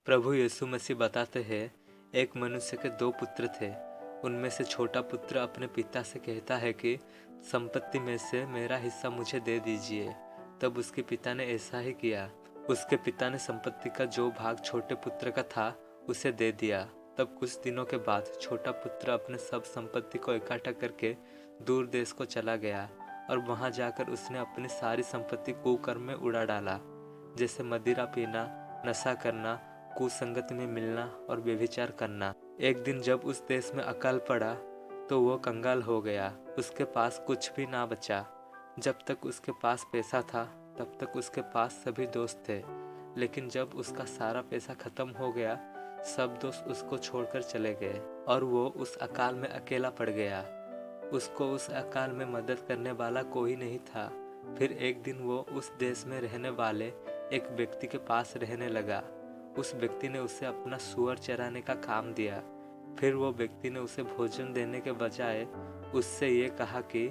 प्रभु यीशु मसीह बताते हैं, एक मनुष्य के दो पुत्र थे। उनमें से छोटा पुत्र अपने पिता से कहता है कि संपत्ति में से मेरा हिस्सा मुझे दे दीजिए। तब उसके पिता ने ऐसा ही किया। उसके पिता ने संपत्ति का जो भाग छोटे पुत्र का था उसे दे दिया। तब कुछ दिनों के बाद छोटा पुत्र अपने सब संपत्ति को इकट्ठा करके दूर देश को चला गया और वहां जाकर उसने अपनी सारी संपत्ति कुकर्म में उड़ा डाला, जैसे मदिरा पीना, नशा करना, कुसंगत में मिलना और व्यभिचार करना। एक दिन जब उस देश में अकाल पड़ा तो वो कंगाल हो गया। उसके पास कुछ भी ना बचा। जब तक उसके पास पैसा था तब तक उसके पास सभी दोस्त थे, लेकिन जब उसका सारा पैसा खत्म हो गया, सब दोस्त उसको छोड़कर चले गए और वो उस अकाल में अकेला पड़ गया। उसको उस अकाल में मदद करने वाला कोई नहीं था। फिर एक दिन वो उस देश में रहने वाले एक व्यक्ति के पास रहने लगा। उस व्यक्ति ने उसे अपना सूअर चराने का काम दिया। फिर वो व्यक्ति ने उसे भोजन देने के बजाय उससे ये कहा कि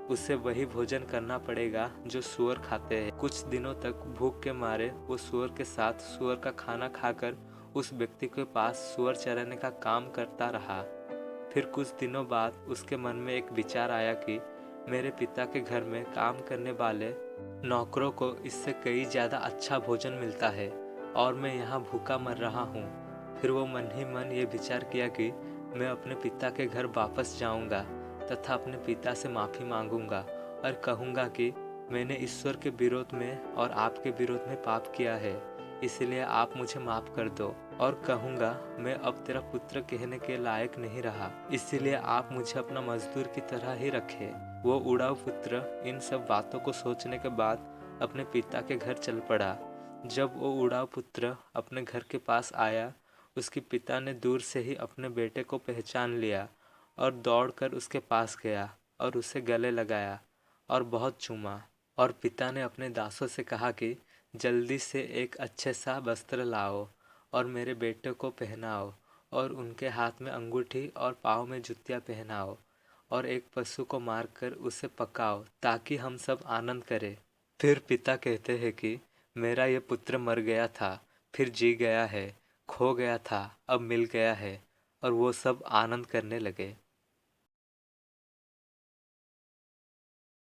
उसे वही भोजन करना पड़ेगा जो सूअर खाते हैं। कुछ दिनों तक भूख के मारे वो सूअर के साथ सूअर का खाना खाकर उस व्यक्ति के पास सूअर चराने का काम करता रहा। फिर कुछ दिनों बाद उसके मन में एक विचार आया कि मेरे पिता के घर में काम करने वाले नौकरों को इससे कई ज़्यादा अच्छा भोजन मिलता है और मैं यहाँ भूखा मर रहा हूँ। फिर वो मन ही मन ये विचार किया कि मैं अपने पिता के घर वापस जाऊँगा तथा अपने पिता से माफ़ी मांगूंगा और कहूँगा कि मैंने ईश्वर के विरोध में और आपके विरोध में पाप किया है, इसलिए आप मुझे माफ़ कर दो। और कहूँगा मैं अब तेरा पुत्र कहने के लायक नहीं रहा, इसीलिए आप मुझे अपना मजदूर की तरह ही रखें। वो उड़ाऊ पुत्र इन सब बातों को सोचने के बाद अपने पिता के घर चल पड़ा। जब वो उड़ाऊ पुत्र अपने घर के पास आया, उसके पिता ने दूर से ही अपने बेटे को पहचान लिया और दौड़कर उसके पास गया और उसे गले लगाया और बहुत चूमा। और पिता ने अपने दासों से कहा कि जल्दी से एक अच्छे सा वस्त्र लाओ और मेरे बेटे को पहनाओ और उनके हाथ में अंगूठी और पाँव में जूतियाँ पहनाओ और एक पशु को मारकर उसे पकाओ ताकि हम सब आनंद करें। फिर पिता कहते हैं कि मेरा ये पुत्र मर गया था, फिर जी गया है, खो गया था, अब मिल गया है। और वो सब आनंद करने लगे।